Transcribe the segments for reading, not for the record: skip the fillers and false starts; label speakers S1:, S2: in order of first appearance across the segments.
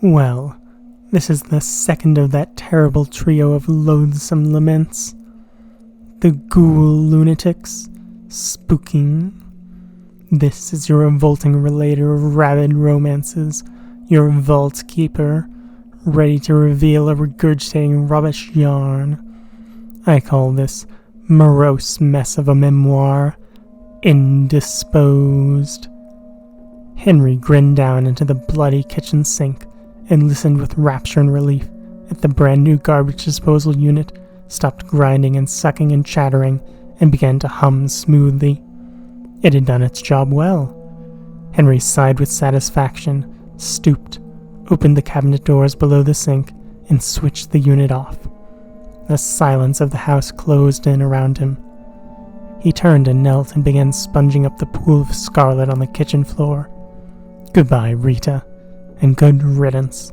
S1: Well, this is the second of that terrible trio of loathsome laments. The ghoul lunatics, spooking. This is your revolting relater of rabid romances, your vault keeper, ready to reveal a regurgitating rubbish yarn. I call this morose mess of a memoir Indisposed. Henry grinned down into the bloody kitchen sink and listened with rapture and relief at the brand new garbage disposal unit stopped grinding and sucking and chattering and began to hum smoothly. It had done its job well. Henry sighed with satisfaction, stooped, opened the cabinet doors below the sink, and switched the unit off. The silence of the house closed in around him. He turned and knelt and began sponging up the pool of scarlet on the kitchen floor. Goodbye, Rita, and good riddance.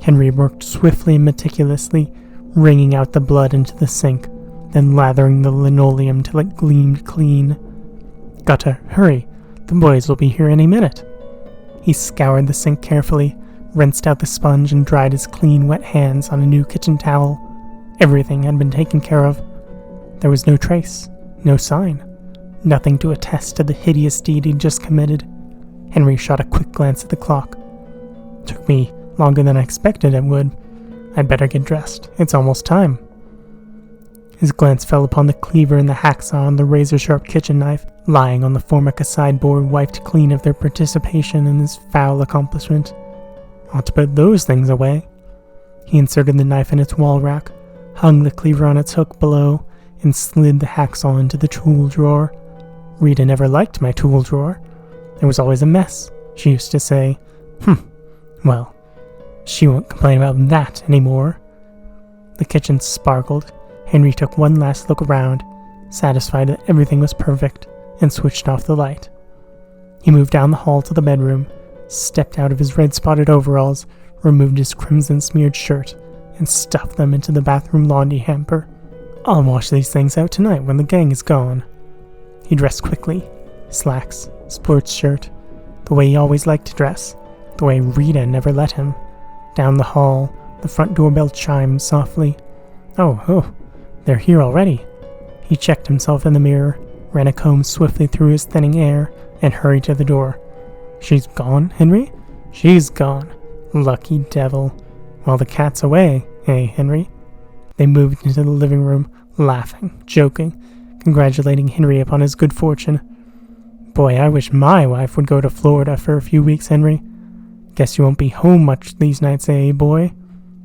S1: Henry worked swiftly and meticulously, wringing out the blood into the sink, then lathering the linoleum till it gleamed clean. Gotta hurry, the boys will be here any minute. He scoured the sink carefully, rinsed out the sponge, and dried his clean, wet hands on a new kitchen towel. Everything had been taken care of. There was no trace, no sign, nothing to attest to the hideous deed he'd just committed. Henry shot a quick glance at the clock. Took me longer than I expected it would. I'd better get dressed. It's almost time. His glance fell upon the cleaver and the hacksaw on the razor-sharp kitchen knife lying on the formica sideboard, wiped clean of their participation in this foul accomplishment. Ought to put those things away. He inserted the knife in its wall rack, hung the cleaver on its hook below, and slid the hacksaw into the tool drawer. Rita never liked my tool drawer. It was always a mess, she used to say. Well, she won't complain about that anymore. The kitchen sparkled. Henry took one last look around, satisfied that everything was perfect, and switched off the light. He moved down the hall to the bedroom, stepped out of his red-spotted overalls, removed his crimson-smeared shirt, and stuffed them into the bathroom laundry hamper. I'll wash these things out tonight when the gang is gone. He dressed quickly. Slacks, sports shirt, the way he always liked to dress, the way Rita never let him. Down the hall, the front doorbell chimed softly. Oh, they're here already. He checked himself in the mirror, ran a comb swiftly through his thinning hair, and hurried to the door. She's gone, Henry? She's gone. Lucky devil. Well, the cat's away, eh, Henry? They moved into the living room, laughing, joking, congratulating Henry upon his good fortune. Boy, I wish my wife would go to Florida for a few weeks, Henry. Guess you won't be home much these nights, eh, boy?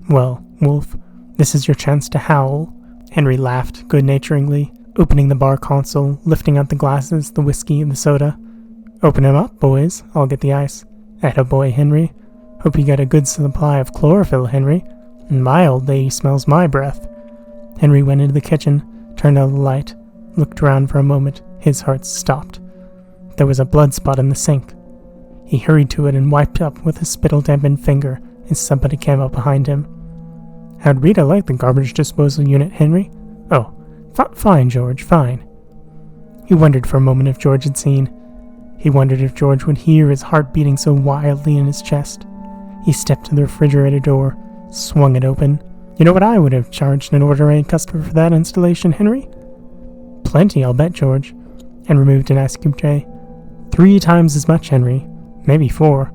S1: Well, Wolf, this is your chance to howl. Henry laughed good-naturedly, opening the bar console, lifting out the glasses, the whiskey, and the soda. Open 'em up, boys. I'll get the ice. Attaboy, Henry. Hope you got a good supply of chlorophyll, Henry. My old lady smells my breath. Henry went into the kitchen, turned out the light, looked around for a moment. His heart stopped. There was a blood spot in the sink. He hurried to it and wiped up with a spittle-dampened finger as somebody came up behind him. How'd Rita like the garbage disposal unit, Henry? Oh, fine, George, fine. He wondered for a moment if George had seen. He wondered if George would hear his heart beating so wildly in his chest. He stepped to the refrigerator door, swung it open. You know what I would have charged an ordinary customer for that installation, Henry? Plenty, I'll bet, George. And removed an ice cube tray. 3 times as much, Henry. Maybe 4.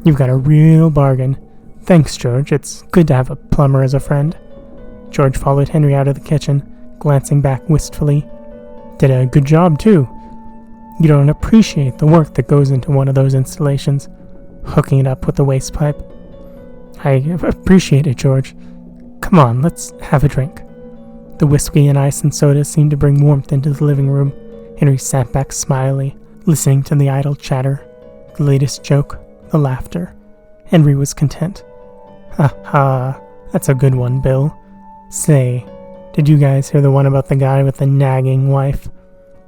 S1: You've got a real bargain. Thanks, George. It's good to have a plumber as a friend. George followed Henry out of the kitchen, glancing back wistfully. Did a good job, too. You don't appreciate the work that goes into one of those installations, hooking it up with the waste pipe. I appreciate it, George. Come on, let's have a drink. The whiskey and ice and soda seemed to bring warmth into the living room. Henry sat back smilingly, listening to the idle chatter, the latest joke, the laughter. Henry was content. Ha, that's a good one, Bill. Say, did you guys hear the one about the guy with the nagging wife?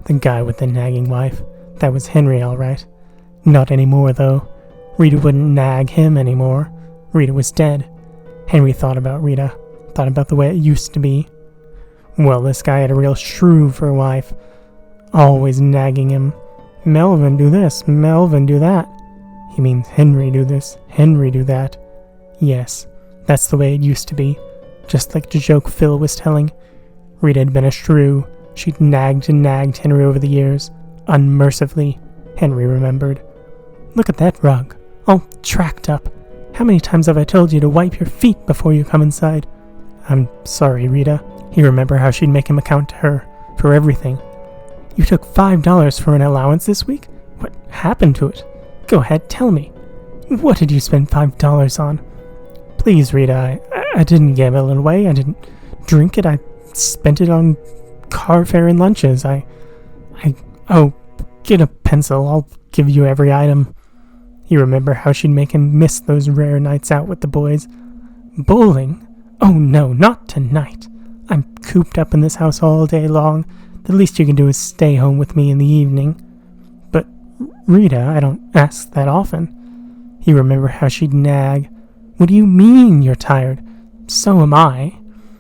S1: The guy with the nagging wife. That was Henry, all right. Not anymore, though. Rita wouldn't nag him anymore. Rita was dead. Henry thought about Rita, thought about the way it used to be. Well, this guy had a real shrew for a wife, always nagging him. Melvin, do this, Melvin, do that. He means Henry do this, Henry do that. Yes, that's the way it used to be. Just like the joke Phil was telling. Rita had been a shrew. She'd nagged and nagged Henry over the years. Unmercifully, Henry remembered. Look at that rug, all tracked up. How many times have I told you to wipe your feet before you come inside? I'm sorry, Rita. He remembered how she'd make him account to her for everything. You took $5 for an allowance this week? What happened to it? Go ahead, tell me. What did you spend $5 on? Please, Rita, I didn't gamble it away. I didn't drink it. I spent it on car fare and lunches. Oh, get a pencil. I'll give you every item. He remembered how she'd make him miss those rare nights out with the boys. Bowling? Oh no, not tonight. I'm cooped up in this house all day long. The least you can do is stay home with me in the evening. But, Rita, I don't ask that often. He remembered how she'd nag. What do you mean you're tired? So am I.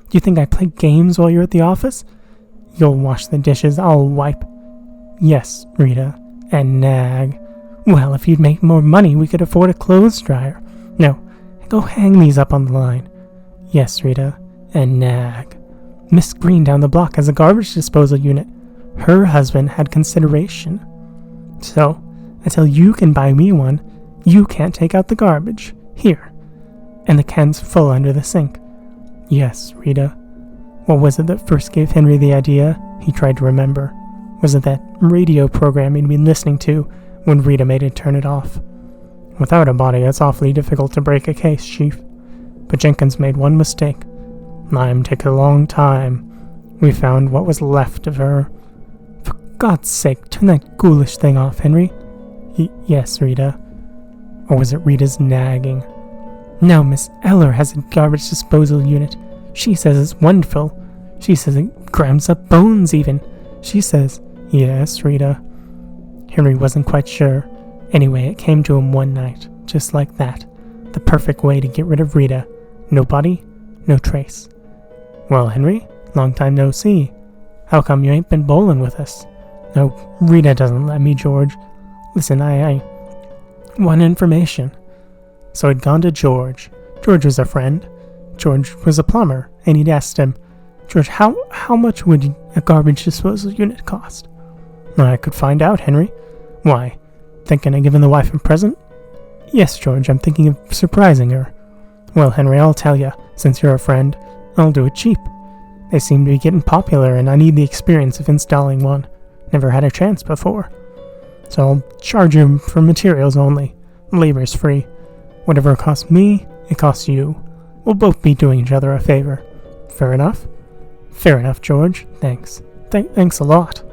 S1: Do you think I play games while you're at the office? You'll wash the dishes, I'll wipe. Yes, Rita, and nag. Well, if you'd make more money, we could afford a clothes dryer. No, go hang these up on the line. Yes, Rita, and nag. Miss Green down the block has a garbage disposal unit. Her husband had consideration. So, until you can buy me one, you can't take out the garbage. Here. And the can's full under the sink. Yes, Rita. What was it that first gave Henry the idea? He tried to remember. Was it that radio program he'd been listening to when Rita made it turn it off? Without a body, it's awfully difficult to break a case, Chief. But Jenkins made one mistake. Mine took a long time. We found what was left of her. For God's sake, turn that ghoulish thing off, Henry. Yes, Rita. Or was it Rita's nagging? Now Miss Eller has a garbage disposal unit. She says it's wonderful. She says it grams up bones even. She says, yes, Rita. Henry wasn't quite sure. Anyway, it came to him one night, just like that. The perfect way to get rid of Rita. No body, no trace. Well, Henry, long time no see. How come you ain't been bowling with us? No, Rita doesn't let me, George. Listen, I want information. So I'd gone to George. George was a friend. George was a plumber, and he'd asked him, George, how much would a garbage disposal unit cost? I could find out, Henry. Why? Thinking of giving the wife a present? Yes, George, I'm thinking of surprising her. Well, Henry, I'll tell you, since you're a friend, I'll do it cheap. They seem to be getting popular, and I need the experience of installing one. Never had a chance before. So I'll charge you for materials only. Labor's free. Whatever it costs me, it costs you. We'll both be doing each other a favor. Fair enough? Fair enough, George. Thanks. Thanks a lot.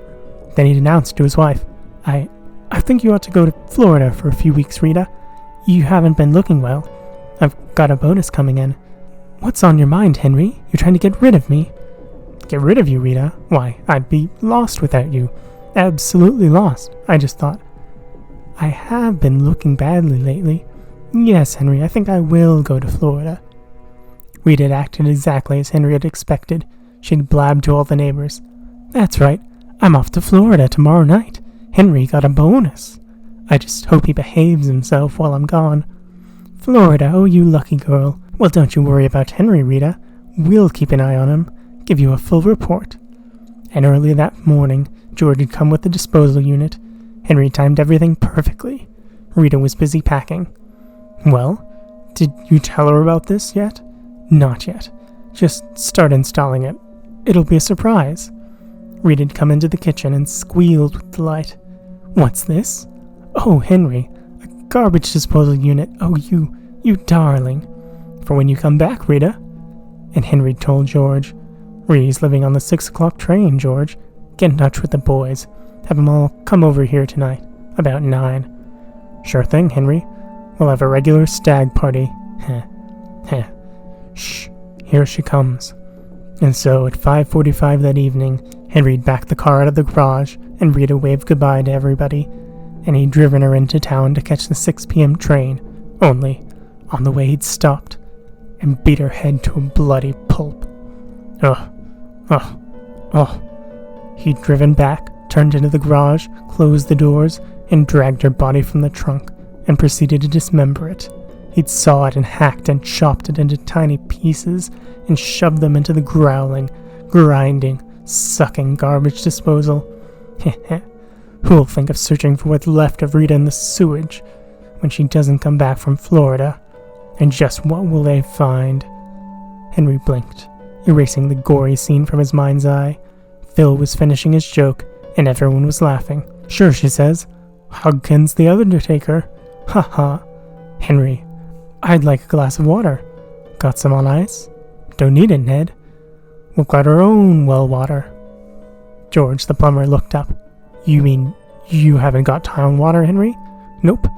S1: Then he'd announced to his wife, I think you ought to go to Florida for a few weeks, Rita. You haven't been looking well. I've got a bonus coming in. What's on your mind, Henry? You're trying to get rid of me. Get rid of you, Rita? Why, I'd be lost without you. Absolutely lost. I just thought. I have been looking badly lately. Yes, Henry, I think I will go to Florida. Rita had acted exactly as Henry had expected. She'd blabbed to all the neighbors. That's right. I'm off to Florida tomorrow night. Henry got a bonus. I just hope he behaves himself while I'm gone. Florida, oh, you lucky girl. Well, don't you worry about Henry, Rita. We'll keep an eye on him. Give you a full report. And early that morning, George had come with the disposal unit. Henry timed everything perfectly. Rita was busy packing. Well, did you tell her about this yet? Not yet. Just start installing it. It'll be a surprise. Rita had come into the kitchen and squealed with delight. What's this? Oh, Henry, a garbage disposal unit. Oh, you darling. For when you come back, Rita. And Henry told George, Rita's living on the 6 o'clock train, George. Get in touch with the boys. Have them all come over here tonight, about 9. Sure thing, Henry. We'll have a regular stag party. Heh. Heh. Shh. Here she comes. And so, at 5:45 that evening, Henry'd backed the car out of the garage, and Rita waved goodbye to everybody, and he'd driven her into town to catch the 6 p.m. train, only, on the way he'd stopped, and beat her head to a bloody pulp. He'd driven back, turned into the garage, closed the doors, and dragged her body from the trunk, and proceeded to dismember it. He'd sawed and hacked and chopped it into tiny pieces and shoved them into the growling, grinding, sucking garbage disposal. Who'll think of searching for what's left of Rita in the sewage when she doesn't come back from Florida? And just what will they find? Henry blinked, erasing the gory scene from his mind's eye. Phil was finishing his joke, and everyone was laughing. Sure, she says. Hogkins the Undertaker. Ha ha. Henry, I'd like a glass of water. Got some on ice? Don't need it, Ned. We've got our own well water. George the plumber looked up. You mean you haven't got town water, Henry? Nope.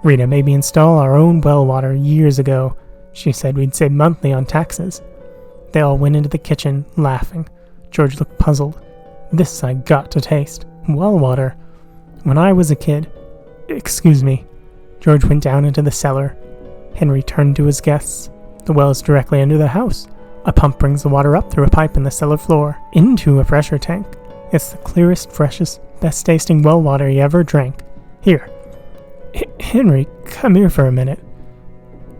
S1: Rita made me install our own well water years ago. She said we'd save monthly on taxes. They all went into the kitchen, laughing. George looked puzzled. This I got to taste. Well water. When I was a kid... Excuse me. George went down into the cellar. Henry turned to his guests. The well is directly under the house. A pump brings the water up through a pipe in the cellar floor, into a pressure tank. It's the clearest, freshest, best-tasting well water you ever drank. Here. Henry, come here for a minute.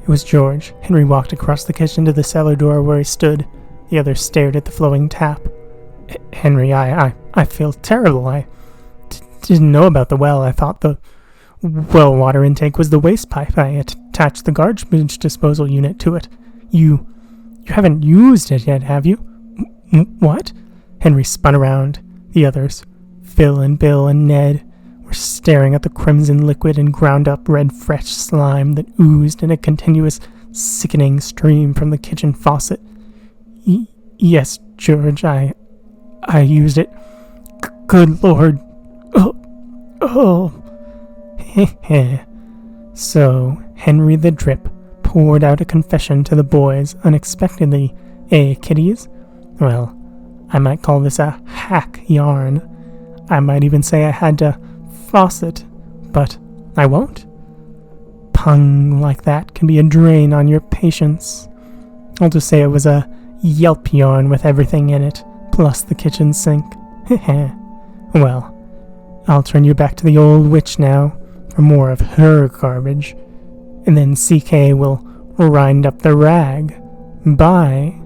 S1: It was George. Henry walked across the kitchen to the cellar door where he stood. The others stared at the flowing tap. Henry, I feel terrible. I didn't know about the well. I thought the well water intake was the waste pipe. I attached the garbage disposal unit to it. You haven't used it yet, have you? What? Henry spun around. The others, Phil and Bill and Ned, were staring at the crimson liquid and ground-up red fresh slime that oozed in a continuous, sickening stream from the kitchen faucet. Yes, George, I used it. Good Lord. Oh. So, Henry the Drip poured out a confession to the boys unexpectedly. Kiddies? Well, I might call this a hack yarn. I might even say I had to faucet, but I won't. Pung like that can be a drain on your patience. I'll just say it was a yelp yarn with everything in it, plus the kitchen sink. Well, I'll turn you back to the old witch now for more of her garbage, and then CK will rind up the rag. Bye.